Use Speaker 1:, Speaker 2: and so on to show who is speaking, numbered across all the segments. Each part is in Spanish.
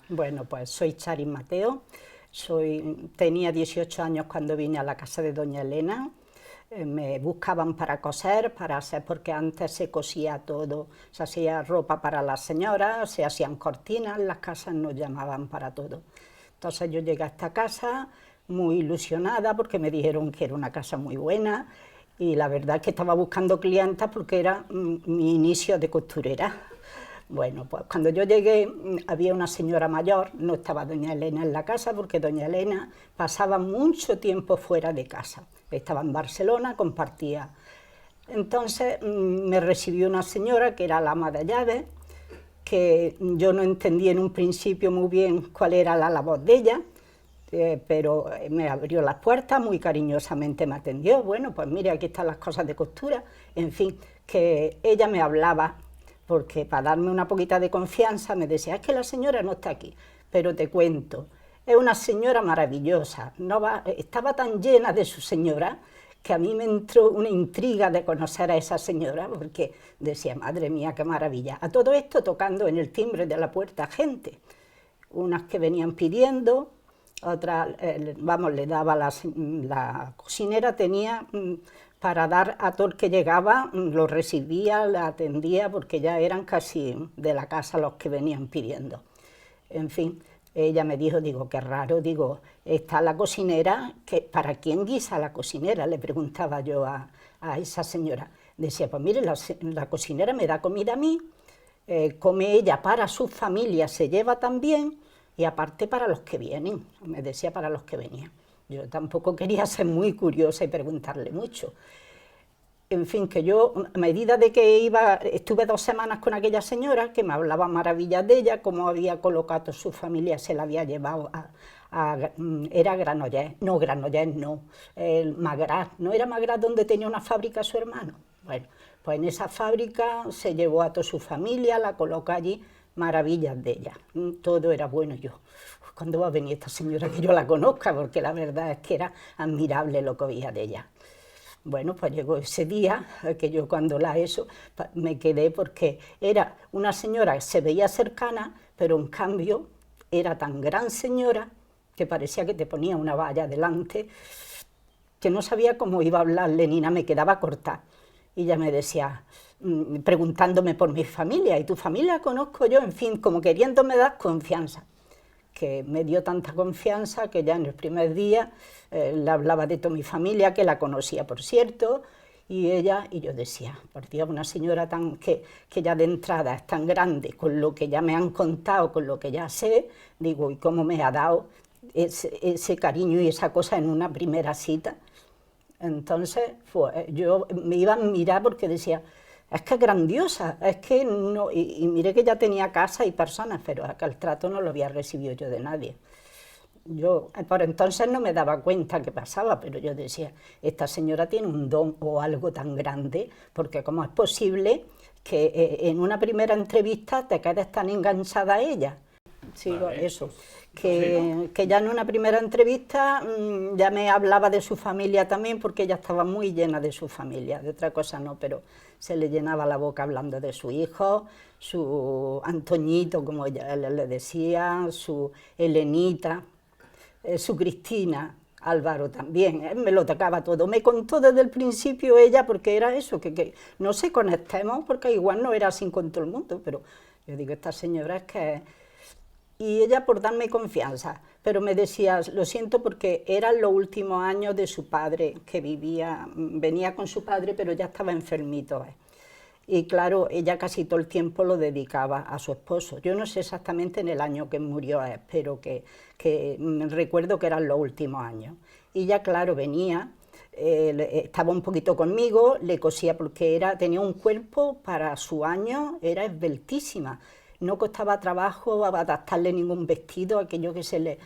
Speaker 1: Bueno, pues soy Charis Mateo, tenía 18 años cuando vine a la casa de doña Elena. Me buscaban para coser, para hacer, porque antes se cosía todo, se hacía ropa para las señoras, se hacían cortinas, las casas nos llamaban para todo. Entonces yo llegué a esta casa muy ilusionada porque me dijeron que era una casa muy buena y la verdad es que estaba buscando clientas porque era mi inicio de costurera. Bueno, pues cuando yo llegué había una señora mayor, no estaba doña Elena en la casa porque doña Elena pasaba mucho tiempo fuera de casa. Estaba en Barcelona, compartía. Entonces me recibió una señora que era la ama de llaves, que yo no entendí en un principio muy bien cuál era la labor de ella, pero me abrió las puertas, muy cariñosamente me atendió. Bueno, pues mire, aquí están las cosas de costura. En fin, que ella me hablaba, porque para darme una poquita de confianza me decía, es que la señora no está aquí, pero te cuento, es una señora maravillosa, estaba tan llena de su señora que a mí me entró una intriga de conocer a esa señora, porque decía, madre mía, qué maravilla. A todo esto tocando en el timbre de la puerta gente, unas que venían pidiendo, otras, vamos, le daba la cocinera, tenía para dar a todo el que llegaba, lo recibía, la atendía, porque ya eran casi de la casa los que venían pidiendo. En fin, ella me dijo, digo, qué raro, digo, está la cocinera, ¿para quién guisa la cocinera? Le preguntaba yo a esa señora. Decía, pues mire, la cocinera me da comida a mí, come ella para su familia, se lleva también, y aparte para los que vienen, me decía para los que venían. Yo tampoco quería ser muy curiosa y preguntarle mucho. En fin, que yo, a medida de que estuve 2 semanas con aquella señora, que me hablaba maravillas de ella, cómo había colocado su familia, se la había llevado era Granollers, no, el Magrat, ¿no era Magrat donde tenía una fábrica su hermano? Bueno, pues en esa fábrica se llevó a toda su familia, la colocó allí, maravillas de ella, todo era bueno. Yo, ¿cuándo va a venir esta señora que yo la conozca? Porque la verdad es que era admirable lo que veía de ella. Bueno, pues llegó ese día que yo cuando me quedé porque era una señora que se veía cercana, pero en cambio era tan gran señora que parecía que te ponía una valla delante, que no sabía cómo iba a hablarle ni nada, me quedaba corta. Y ella me decía, preguntándome por mi familia, ¿y tu familia conozco yo? En fin, como queriéndome dar confianza, que me dio tanta confianza que ya en el primer día le hablaba de toda mi familia, que la conocía por cierto, y yo decía, por Dios, una señora que ya de entrada es tan grande, con lo que ya me han contado, con lo que ya sé, digo, ¿y cómo me ha dado ese cariño y esa cosa en una primera cita? Entonces yo me iba a mirar porque decía, es que es grandiosa, es que no, y miré que ya tenía casa y personas, pero acá el trato no lo había recibido yo de nadie. Yo por entonces no me daba cuenta qué pasaba, pero yo decía, esta señora tiene un don o algo tan grande, porque cómo es posible que en una primera entrevista te quedes tan enganchada a ella. Sí, vale, eso, que ya en una primera entrevista ya me hablaba de su familia también, porque ella estaba muy llena de su familia, de otra cosa no, pero se le llenaba la boca hablando de su hijo, su Antoñito, como ella le decía, su Elenita, su Cristina, Álvaro también, me lo tocaba todo, me contó desde el principio ella, porque era eso, que no se conectemos, porque igual no era así con todo el mundo, pero yo digo, esta señora es que... Y ella por darme confianza, pero me decía, lo siento porque eran los últimos años de su padre, que venía con su padre, pero ya estaba enfermito. Y claro, ella casi todo el tiempo lo dedicaba a su esposo. Yo no sé exactamente en el año que murió, pero que recuerdo que eran los últimos años. Y ya claro, venía, estaba un poquito conmigo, le cosía porque tenía un cuerpo para su año, era esbeltísima. No costaba trabajo adaptarle ningún vestido, aquello que se le...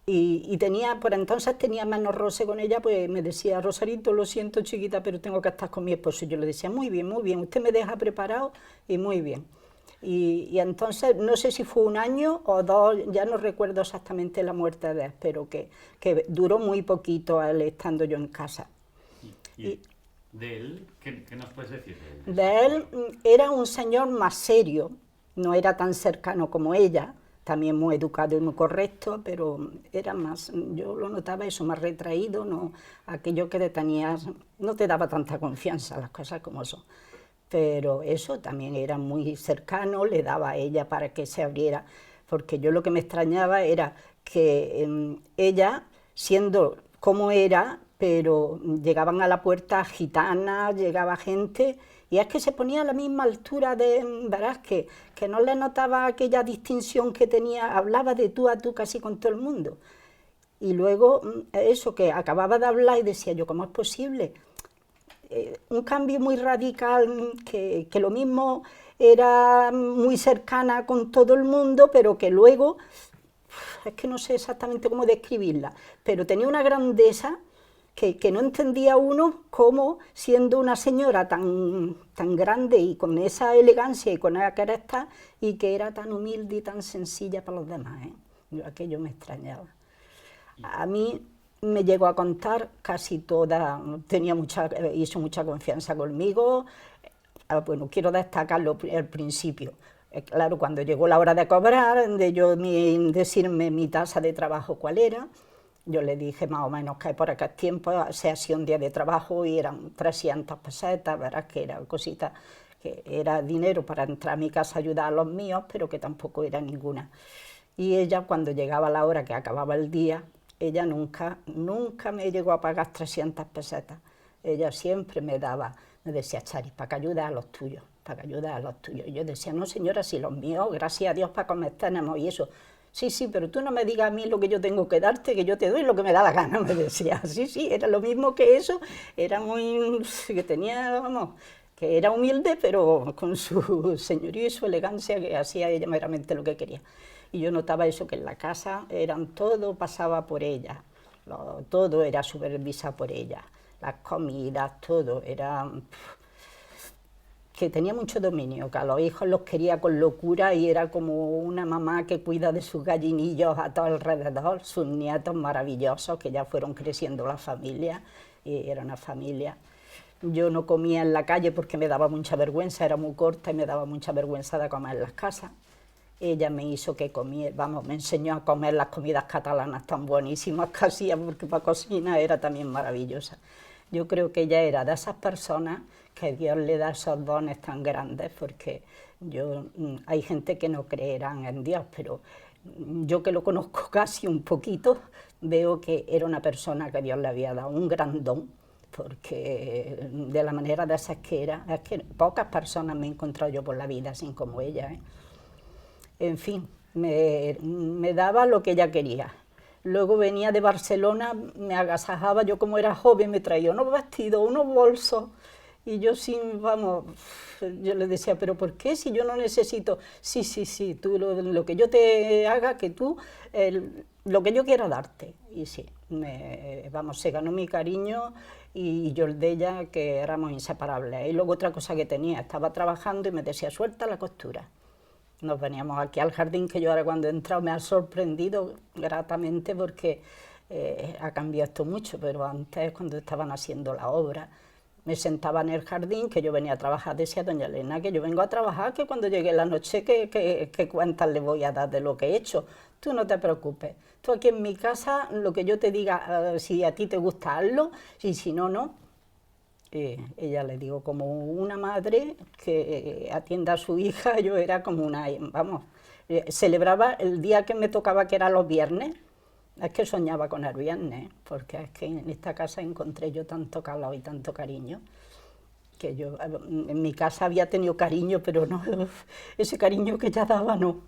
Speaker 1: Y por entonces tenía menos roce con ella, pues me decía, Rosarito, lo siento chiquita, pero tengo que estar con mi esposo. Y yo le decía, muy bien, usted me deja preparado y muy bien. Y entonces, no sé si fue 1 año o 2, ya no recuerdo exactamente la muerte de él, pero que duró muy poquito él estando yo en casa.
Speaker 2: ¿Y de él? ¿Qué nos puedes decir de él?
Speaker 1: De él era un señor más serio, no era tan cercano como ella, también muy educado y muy correcto, pero era más, yo lo notaba eso, más retraído, no, aquello que te tenías, no te daba tanta confianza, las cosas como son. Pero eso también era muy cercano, le daba a ella para que se abriera, porque yo lo que me extrañaba era que ella, siendo como era, pero llegaban a la puerta gitanas, llegaba gente, y es que se ponía a la misma altura de, verás, que no le notaba aquella distinción que tenía, hablaba de tú a tú casi con todo el mundo. Y luego eso, que acababa de hablar y decía yo, ¿cómo es posible? Un cambio muy radical, que lo mismo era muy cercana con todo el mundo, pero que luego, es que no sé exactamente cómo describirla, pero tenía una grandeza que no entendía uno cómo, siendo una señora tan grande y con esa elegancia y con esa carácter, y que era tan humilde y tan sencilla para los demás, aquello me extrañaba. A mí me llegó a contar casi toda, hizo mucha confianza conmigo. Bueno, quiero destacarlo al principio. Claro, cuando llegó la hora de cobrar, de yo decirme mi tasa de trabajo cuál era, yo le dije más o menos que por aquel tiempo se hacía un día de trabajo y eran 300 pesetas, ¿verdad? Que era cosita, que era dinero para entrar a mi casa a ayudar a los míos, pero que tampoco era ninguna. Y ella, cuando llegaba la hora que acababa el día, ella nunca me llegó a pagar 300 pesetas. Ella siempre me decía, Chari, para que ayudes a los tuyos, para que ayudes a los tuyos. Y yo decía, no señora, si los míos, gracias a Dios para comer tenemos y eso. Sí, sí, pero tú no me digas a mí lo que yo tengo que darte, que yo te doy lo que me da la gana, me decía. Sí, sí, era lo mismo que eso, era muy, que tenía, vamos, que era humilde, pero con su señorío y su elegancia, que hacía ella meramente lo que quería. Y yo notaba eso, que en la casa todo pasaba por ella, todo era supervisado por ella, las comidas, todo, era que tenía mucho dominio, que a los hijos los quería con locura y era como una mamá que cuida de sus gallinillos a todo alrededor, sus nietos maravillosos que ya fueron creciendo la familia, y era una familia. Yo no comía en la calle porque me daba mucha vergüenza, era muy corta y me daba mucha vergüenza de comer en las casas. Ella me hizo que comiera, vamos, me enseñó a comer las comidas catalanas tan buenísimas que hacía, porque para cocina era también maravillosa. Yo creo que ella era de esas personas que Dios le da esos dones tan grandes, porque hay gente que no creerán en Dios, pero yo que lo conozco casi un poquito, veo que era una persona que Dios le había dado un gran don, porque de la manera de esas que era, es que pocas personas me he encontrado yo por la vida así como ella, En fin, me daba lo que ella quería. Luego venía de Barcelona, me agasajaba, yo como era joven me traía unos vestidos, unos bolsos, y yo yo le decía, pero ¿por qué si yo no necesito? Sí, sí, sí, tú lo que yo te haga, que tú, lo que yo quiera darte. Y sí, se ganó mi cariño y yo el de ella, que éramos inseparables. Y luego otra cosa que tenía, estaba trabajando y me decía, suelta la costura. Nos veníamos aquí al jardín, que yo ahora cuando he entrado me ha sorprendido gratamente porque ha cambiado esto mucho, pero antes cuando estaban haciendo la obra me sentaba en el jardín, que yo venía a trabajar, decía doña Elena, que yo vengo a trabajar, que cuando llegue la noche que cuentas le voy a dar de lo que he hecho, tú no te preocupes, tú aquí en mi casa lo que yo te diga, si a ti te gusta hazlo, y si no, no. Ella, le digo, como una madre que atiende a su hija, yo era como celebraba el día que me tocaba, que era los viernes, es que soñaba con el viernes, porque es que en esta casa encontré yo tanto calor y tanto cariño, que yo en mi casa había tenido cariño, pero no, ese cariño que ella daba no,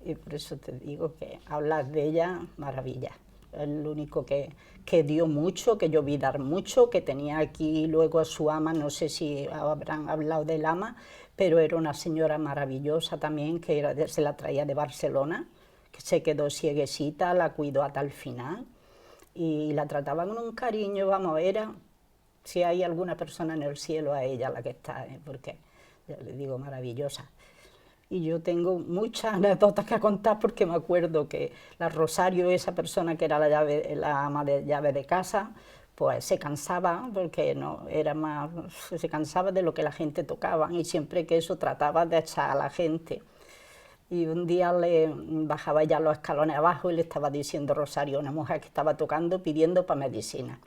Speaker 1: Y por eso te digo que hablar de ella, maravilla. El único que dio mucho, que yo vi dar mucho, que tenía aquí luego a su ama, no sé si habrán hablado del ama, pero era una señora maravillosa también, que se la traía de Barcelona, que se quedó cieguecita, la cuidó hasta el final, y la trataba con un cariño, si hay alguna persona en el cielo, a ella la que está, porque ya le digo, maravillosa. Y yo tengo muchas anécdotas que contar porque me acuerdo que la Rosario, esa persona que era la ama de llave de casa, pues se cansaba, porque se cansaba de lo que la gente tocaba, y siempre que eso trataba de echar a la gente. Y un día bajaba ya los escalones abajo y le estaba diciendo Rosario, una mujer que estaba tocando, pidiendo para medicina.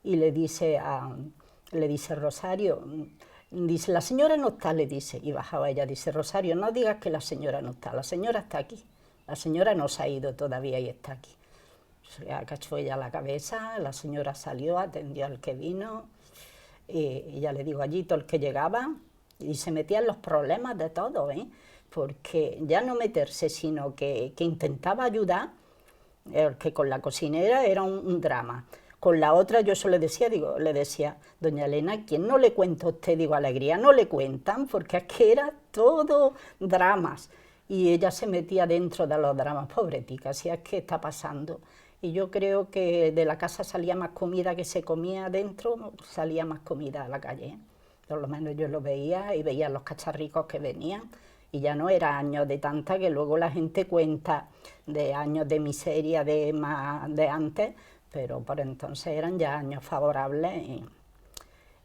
Speaker 1: Y le dice Rosario, dice, la señora no está, le dice. Y bajaba ella, dice, Rosario, no digas que la señora no está, la señora está aquí. La señora no se ha ido todavía y está aquí. Se agachó ella la cabeza, la señora salió, atendió al que vino, y ya le digo, allí todo el que llegaba, y se metía en los problemas de todo, porque ya no meterse, sino que intentaba ayudar, que con la cocinera era un drama. Con la otra yo eso le decía, doña Elena, ¿quién no le cuenta a usted? Digo, alegría no le cuentan, porque es que era todo dramas. Y ella se metía dentro de los dramas, pobretica, así es que está pasando. Y yo creo que de la casa salía más comida que se comía dentro, salía más comida a la calle. Por lo menos yo lo veía y veía los cacharricos que venían. Y ya no era años de tanta que luego la gente cuenta de años de miseria de antes, pero por entonces eran ya años favorables.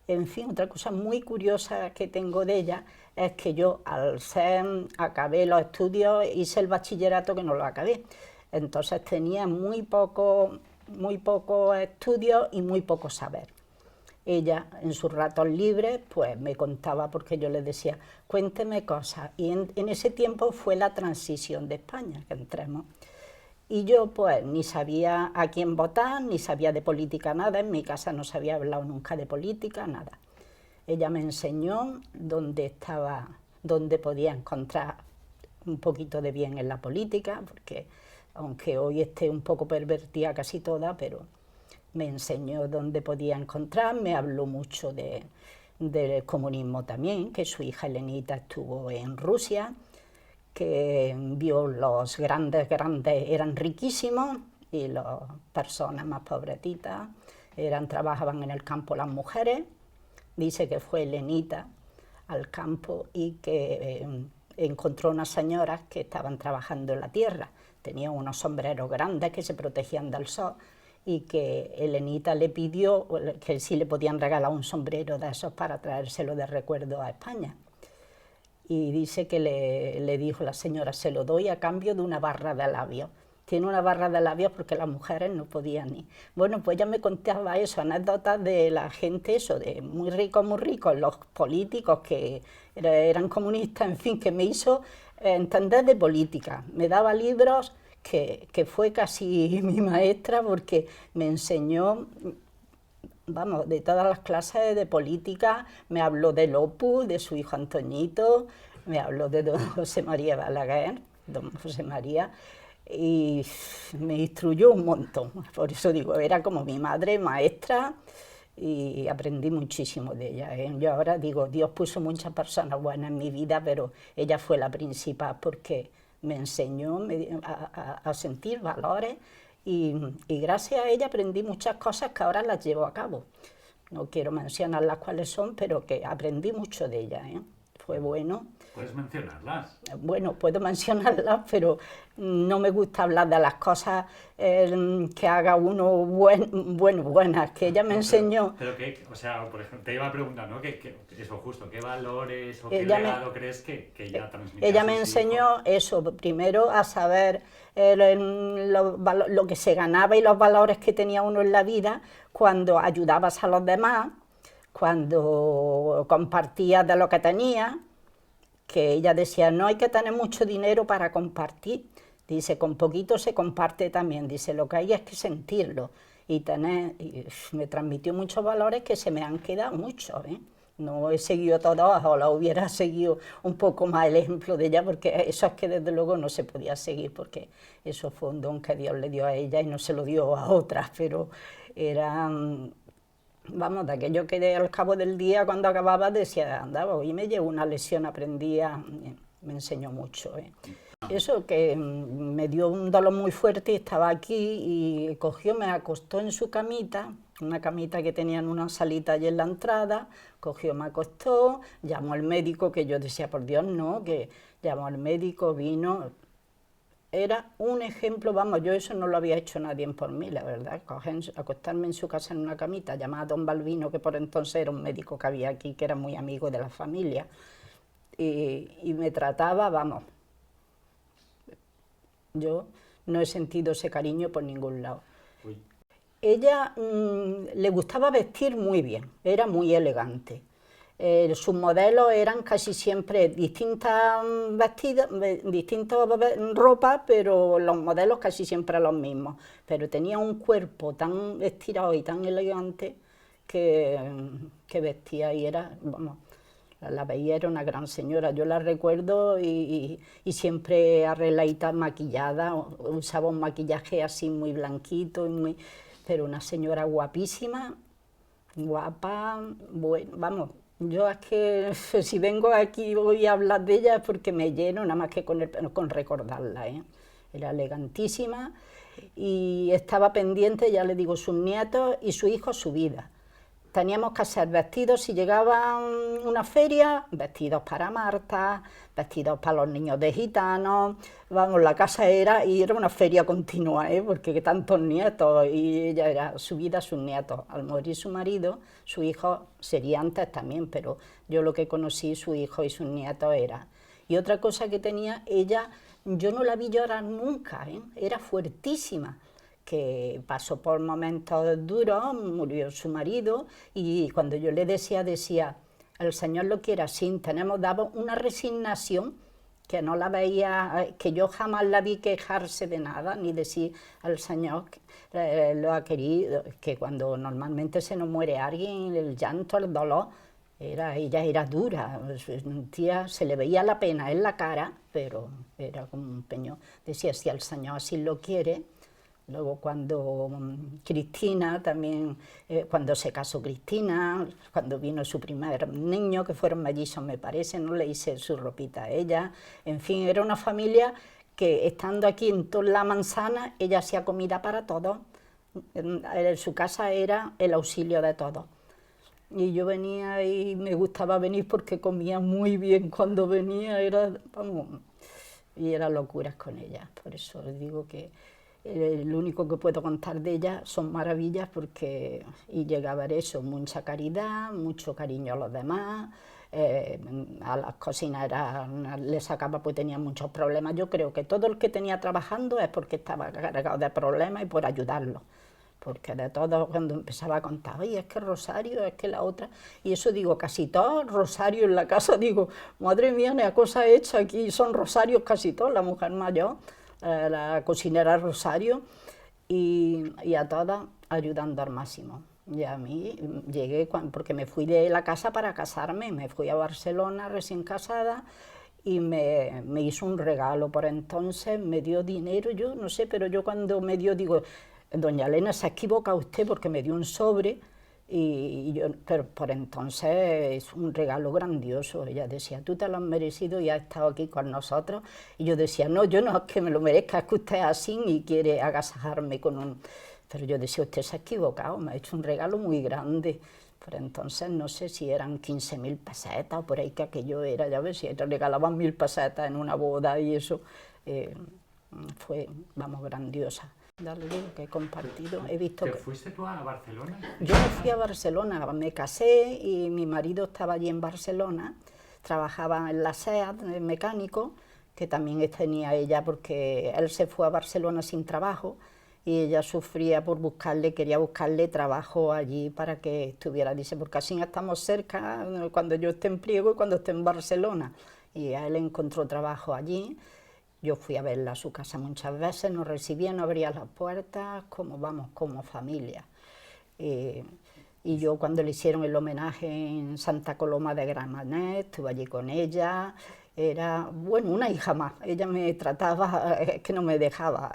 Speaker 1: En fin, otra cosa muy curiosa que tengo de ella es que yo acabé los estudios, hice el bachillerato que no lo acabé. Entonces tenía muy poco estudio y muy poco saber. Ella, en sus ratos libres, pues me contaba, porque yo le decía, cuénteme cosas. Y en ese tiempo fue la transición de España, que entremos. Y yo, pues, ni sabía a quién votar, ni sabía de política nada. En mi casa no se había hablado nunca de política, nada. Ella me enseñó dónde podía encontrar un poquito de bien en la política, porque aunque hoy esté un poco pervertida casi toda, pero me enseñó dónde podía encontrar, me habló mucho del comunismo también, que su hija Elenita estuvo en Rusia, que vio los grandes eran riquísimos y las personas más pobretitas trabajaban en el campo las mujeres. Dice que fue Elenita al campo y que encontró unas señoras que estaban trabajando en la tierra, tenían unos sombreros grandes que se protegían del sol, y que Elenita le pidió que si le podían regalar un sombrero de esos para traérselo de recuerdo a España. Y dice que le dijo la señora, se lo doy a cambio de una barra de labios. Tiene una barra de labios porque las mujeres no podían ni... Bueno, pues ella me contaba eso, anécdotas de la gente, eso, de muy ricos, los políticos que eran comunistas, en fin, que me hizo entender de política. Me daba libros que fue casi mi maestra, porque me enseñó, vamos, de todas las clases de política. Me habló del Opus, de su hijo Antoñito, me habló de don José María Balaguer, don José María, y me instruyó un montón. Por eso digo, era como mi madre maestra, y aprendí muchísimo de ella. Yo ahora digo, Dios puso muchas personas buenas en mi vida, pero ella fue la principal, porque me enseñó a sentir valores, y gracias a ella aprendí muchas cosas que ahora las llevo a cabo. No quiero mencionar las cuáles son, pero que aprendí mucho de ella, Fue bueno.
Speaker 2: ¿Puedes mencionarlas?
Speaker 1: Bueno, puedo mencionarlas, pero no me gusta hablar de las cosas que haga uno buenas, que ella me enseñó.
Speaker 2: Pero que, o sea, por ejemplo, te iba a preguntar, ¿no? Eso justo, ¿qué valores o qué legado crees que ella transmitió?
Speaker 1: Ella me enseñó eso, primero a saber lo que se ganaba y los valores que tenía uno en la vida cuando ayudabas a los demás, cuando compartías de lo que tenías, que ella decía, no hay que tener mucho dinero para compartir, dice, con poquito se comparte también, dice, lo que hay es que sentirlo, y me transmitió muchos valores que se me han quedado muchos, No he seguido todos, o la hubiera seguido un poco más el ejemplo de ella, porque eso es que desde luego no se podía seguir, porque eso fue un don que Dios le dio a ella y no se lo dio a otras, pero eran... Vamos, de aquello que al cabo del día, cuando acababa, decía, andaba, hoy me llevo una lesión, aprendía, me enseñó mucho. Eso, que me dio un dolor muy fuerte, estaba aquí y cogió, me acostó en su camita, una camita que tenía en una salita allí en la entrada, cogió, me acostó, llamó al médico, que yo decía, por Dios, no, que llamó al médico, vino... Era un ejemplo, vamos, yo eso no lo había hecho nadie por mí, la verdad, acostarme en su casa en una camita, llamar a don Balbino, que por entonces era un médico que había aquí, que era muy amigo de la familia, y me trataba, vamos, yo no he sentido ese cariño por ningún lado.
Speaker 2: Uy.
Speaker 1: Ella le gustaba vestir muy bien, era muy elegante. Sus modelos eran casi siempre distintas vestidos, distintas ropas, pero los modelos casi siempre los mismos. Pero tenía un cuerpo tan estirado y tan elegante que vestía y era, vamos, la veía, era una gran señora. Yo la recuerdo y siempre arregladita, maquillada, usaba un maquillaje así muy blanquito, pero una señora guapísima, guapa, bueno, vamos. Yo es que si vengo aquí voy a hablar de ella es porque me lleno nada más que con recordarla, ¿eh? Era elegantísima y estaba pendiente, ya le digo, sus nietos y su hijo, su vida. Teníamos que hacer vestidos, si llegaba una feria, vestidos para Marta, vestidos para los niños de gitanos, vamos, la casa era una feria continua, porque tantos nietos, y ella era su vida, sus nietos. Al morir su marido, su hijo sería antes también, pero yo lo que conocí, su hijo y sus nietos era. Y otra cosa que tenía, ella, yo no la vi llorar nunca, era fuertísima, que pasó por momentos duros, murió su marido, y cuando yo le decía, el Señor lo quiere así, daba una resignación que no la veía, que yo jamás la vi quejarse de nada, ni decir al Señor lo ha querido, que cuando normalmente se nos muere alguien, el llanto, el dolor, ella era dura, tía, se le veía la pena en la cara, pero era como un peñón. Decía, si el Señor así lo quiere. Luego cuando Cristina también, cuando se casó Cristina, cuando vino su primer niño, que fueron mellizos me parece, no le hice su ropita a ella. En fin, era una familia que estando aquí en toda la manzana, ella hacía comida para todos. Su casa era el auxilio de todos. Y yo venía y me gustaba venir porque comía muy bien cuando venía, vamos, y eran locuras con ella. Por eso les digo que lo único que puedo contar de ella son maravillas y llegaba a eso, mucha caridad, mucho cariño a los demás, a las cocineras les sacaba pues tenía muchos problemas. Yo creo que todo el que tenía trabajando es porque estaba cargado de problemas y por ayudarlo. Porque de todo, cuando empezaba a contar, oye, es que Rosario, es que la otra, y eso digo, casi todo Rosario en la casa, digo, madre mía, la cosa hecha aquí, son Rosarios casi todos, la mujer mayor, la cocinera Rosario, y a todas ayudando al máximo. Y a mí llegué, porque me fui de la casa para casarme, me fui a Barcelona recién casada, y me hizo un regalo por entonces, me dio dinero, yo no sé, pero yo cuando me dio, digo, doña Elena, se ha equivocado usted porque me dio un sobre, pero por entonces es un regalo grandioso. Ella decía, tú te lo has merecido y has estado aquí con nosotros. Y yo decía, no, yo no es que me lo merezca, es que usted es así y quiere agasajarme con un... Pero yo decía, usted se ha equivocado, me ha hecho un regalo muy grande. Por entonces no sé si eran 15.000 pesetas o por ahí que aquello era, ya ves, si te regalaban 1.000 pesetas en una boda y eso, fue, vamos, grandiosa. Dale, que he compartido, he visto que...
Speaker 2: ¿Fuiste tú a Barcelona?
Speaker 1: Yo me fui a Barcelona, me casé y mi marido estaba allí en Barcelona, trabajaba en la SEAT, mecánico, que también tenía ella porque él se fue a Barcelona sin trabajo y ella sufría por quería buscarle trabajo allí para que estuviera, dice, porque así estamos cerca cuando yo esté en Priego y cuando esté en Barcelona. Y a él encontró trabajo allí. Yo fui a verla a su casa muchas veces, nos recibía, nos abría las puertas, como familia. Y yo cuando le hicieron el homenaje en Santa Coloma de Gramenet, estuve allí con ella, era, bueno, una hija más, ella me trataba, que no me dejaba.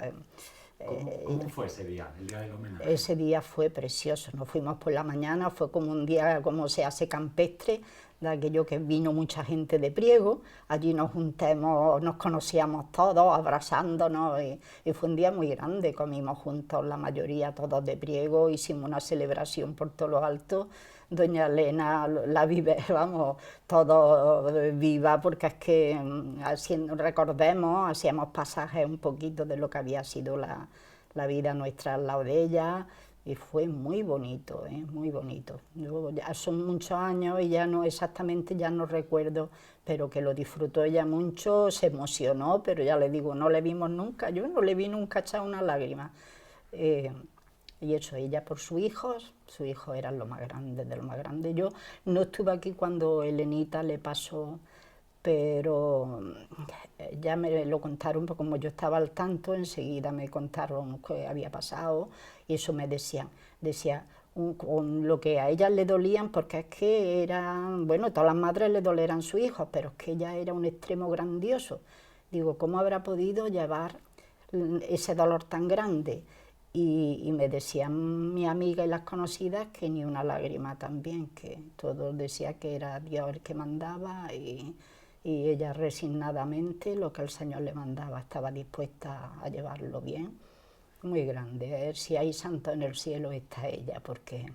Speaker 2: ¿Cómo fue ese día, el día del homenaje?
Speaker 1: Ese día fue precioso, nos fuimos por la mañana, fue como un día, como se hace campestre, de aquello que vino mucha gente de Priego, allí nos juntamos, nos conocíamos todos, abrazándonos, y fue un día muy grande, comimos juntos la mayoría, todos de Priego, hicimos una celebración por todo lo alto, doña Elena la vive, vamos, todo viva, porque es que recordemos, hacíamos pasajes un poquito de lo que había sido la vida nuestra al lado de ella, y fue muy bonito, muy bonito. Yo, ya son muchos años y ya no exactamente, ya no recuerdo, pero que lo disfrutó ella mucho, se emocionó, pero ya le digo, no le vimos nunca, yo no le vi nunca echar una lágrima. Eh, y eso, ella por sus hijos eran lo más grande de lo más grande. Yo no estuve aquí cuando Elenita le pasó, pero ya me lo contaron, porque como yo estaba al tanto, enseguida me contaron qué había pasado y eso me decía con lo que a ellas le dolían, porque es que eran, bueno, todas las madres le dolerán sus hijos, pero es que ella era un extremo grandioso. Digo, ¿cómo habrá podido llevar ese dolor tan grande? Y me decían mi amiga y las conocidas que ni una lágrima también, que todos decían que era Dios el que mandaba y ella resignadamente lo que el Señor le mandaba, estaba dispuesta a llevarlo bien. Muy grande, a ver si hay santo en el cielo está ella, porque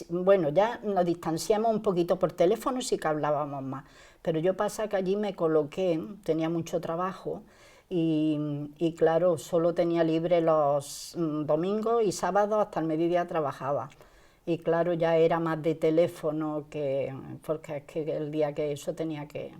Speaker 1: bueno, ya nos distanciamos un poquito por teléfono, sí que hablábamos más, pero yo pasa que allí me coloqué, tenía mucho trabajo y claro, solo tenía libre los domingos y sábados, hasta el mediodía trabajaba. Y claro, ya era más de teléfono, porque es que el día que eso tenía que,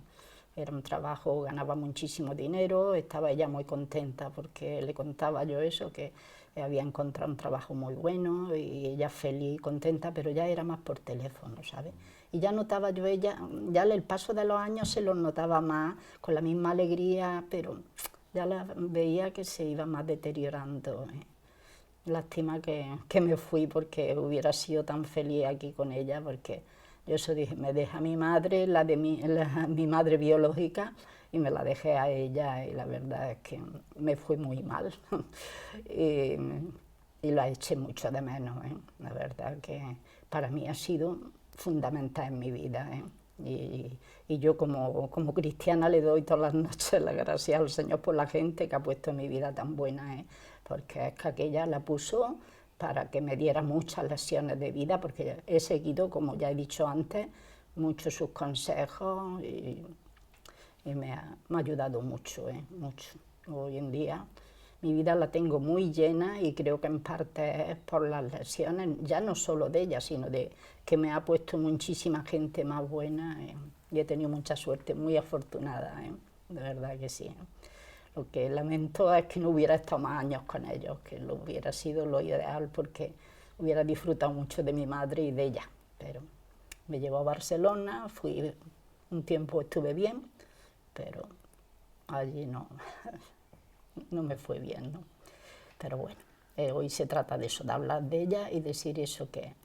Speaker 1: era un trabajo, ganaba muchísimo dinero, estaba ella muy contenta porque le contaba yo eso, que había encontrado un trabajo muy bueno y ella feliz y contenta, pero ya era más por teléfono, ¿sabes? Y ya notaba yo ella, ya el paso de los años se los notaba más, con la misma alegría, pero ya la veía que se iba más deteriorando. Lástima que me fui porque hubiera sido tan feliz aquí con ella, porque yo eso dije, me deja mi madre, mi madre biológica, y me la dejé a ella, y la verdad es que me fui muy mal. y, y la eché mucho de menos, ¿eh? La verdad que para mí ha sido fundamental en mi vida, ¿eh? Y yo como cristiana le doy todas las noches las gracias al Señor por la gente que ha puesto en mi vida tan buena, ¿eh? Porque es que aquella la puso para que me diera muchas lecciones de vida, porque he seguido, como ya he dicho antes, muchos sus consejos y me ha ayudado mucho, mucho. Hoy en día mi vida la tengo muy llena y creo que en parte es por las lecciones, ya no solo de ella, sino de que me ha puesto muchísima gente más buena y he tenido mucha suerte, muy afortunada, de verdad que sí. Lo que lamento es que no hubiera estado más años con ellos, que lo hubiera sido lo ideal porque hubiera disfrutado mucho de mi madre y de ella. Pero me llevó a Barcelona, fui un tiempo, estuve bien, pero allí no, no me fue bien, ¿no? Pero bueno, hoy se trata de eso, de hablar de ella y decir eso, que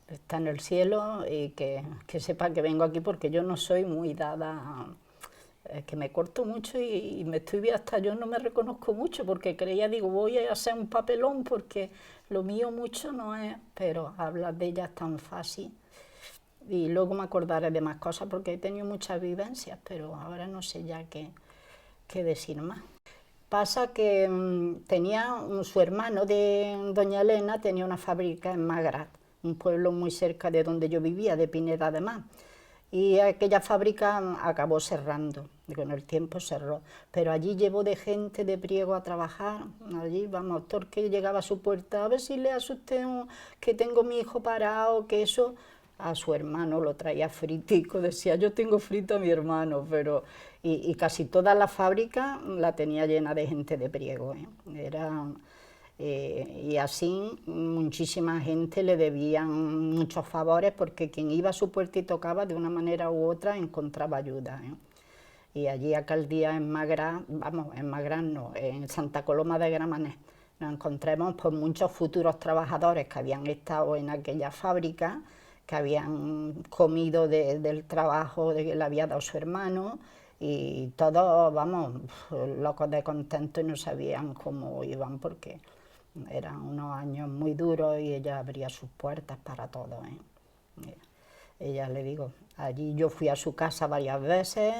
Speaker 1: está en el cielo y que sepa que vengo aquí porque yo no soy muy dada a que me corto mucho y me estoy bien, hasta yo no me reconozco mucho porque creía, digo, voy a hacer un papelón porque lo mío mucho no es, pero hablar de ella es tan fácil y luego me acordaré de más cosas porque he tenido muchas vivencias, pero ahora no sé ya qué decir más. Pasa que tenía su hermano de doña Elena, tenía una fábrica en Magrat, un pueblo muy cerca de donde yo vivía, de Pineda de Mar. Y aquella fábrica acabó cerrando, con el tiempo cerró. Pero allí llevó de gente de Priego a trabajar, allí, vamos, todo el que llegaba a su puerta, a ver si le asusté que tengo mi hijo parado, que eso, a su hermano lo traía fritico, decía, yo tengo frito a mi hermano, pero... Y casi toda la fábrica la tenía llena de gente de Priego, ¿eh? Y así muchísima gente le debían muchos favores porque quien iba a su puerta y tocaba de una manera u otra encontraba ayuda, ¿eh? Y allí aquel día en Magrá, vamos, en Magrá no, en Santa Coloma de Gramenet, nos encontramos por muchos futuros trabajadores que habían estado en aquella fábrica, que habían comido del trabajo que le había dado su hermano, y todos, vamos, locos de contento y no sabían cómo iban porque eran unos años muy duros y ella abría sus puertas para todo, ¿eh? Ella, le digo, allí yo fui a su casa varias veces,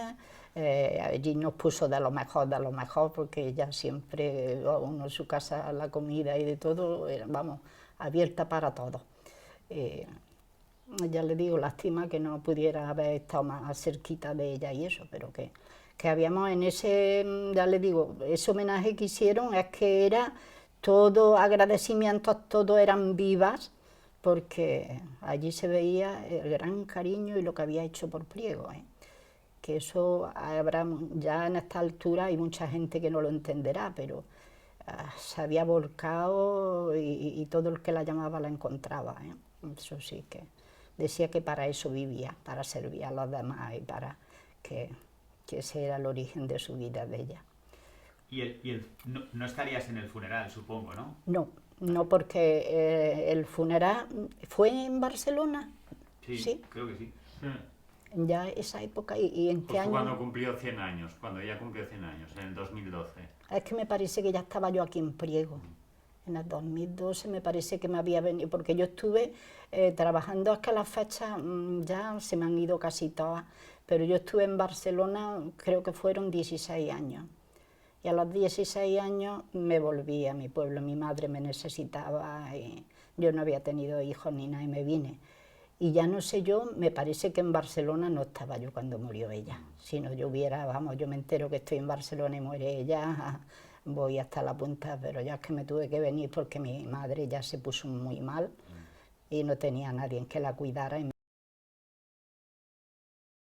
Speaker 1: allí nos puso de lo mejor, porque ella siempre, uno en su casa, la comida y de todo, vamos, abierta para todo. Ya le digo, lástima que no pudiera haber estado más cerquita de ella y eso, pero que habíamos en ese, ya le digo, ese homenaje que hicieron es que era todo agradecimientos, todo eran vivas, porque allí se veía el gran cariño y lo que había hecho por Priego, ¿eh? Que eso habrá, ya en esta altura hay mucha gente que no lo entenderá, pero se había volcado y todo el que la llamaba la encontraba, ¿eh? Eso sí, que decía que para eso vivía, para servir a los demás y para que ese era el origen de su vida de ella.
Speaker 3: No estarías en el funeral, supongo, ¿no?
Speaker 1: No, no, porque el funeral fue en Barcelona.
Speaker 3: Sí, creo que sí.
Speaker 1: Ya esa época, ¿y en qué año?
Speaker 2: Cuando cumplió 100 años, cuando ella cumplió 100 años, en el 2012.
Speaker 1: Es que me parece que ya estaba yo aquí en Priego. En el 2012 me parece que me había venido, porque yo estuve trabajando, es que las fechas ya se me han ido casi todas, pero yo estuve en Barcelona, creo que fueron 16 años. Y a los 16 años me volví a mi pueblo, mi madre me necesitaba, y yo no había tenido hijos ni nada y me vine. Y ya no sé yo, me parece que en Barcelona no estaba yo cuando murió ella. Si no yo hubiera, vamos, yo me entero que estoy en Barcelona y muere ella, voy hasta la punta, pero ya es que me tuve que venir porque mi madre ya se puso muy mal y no tenía nadie que la cuidara.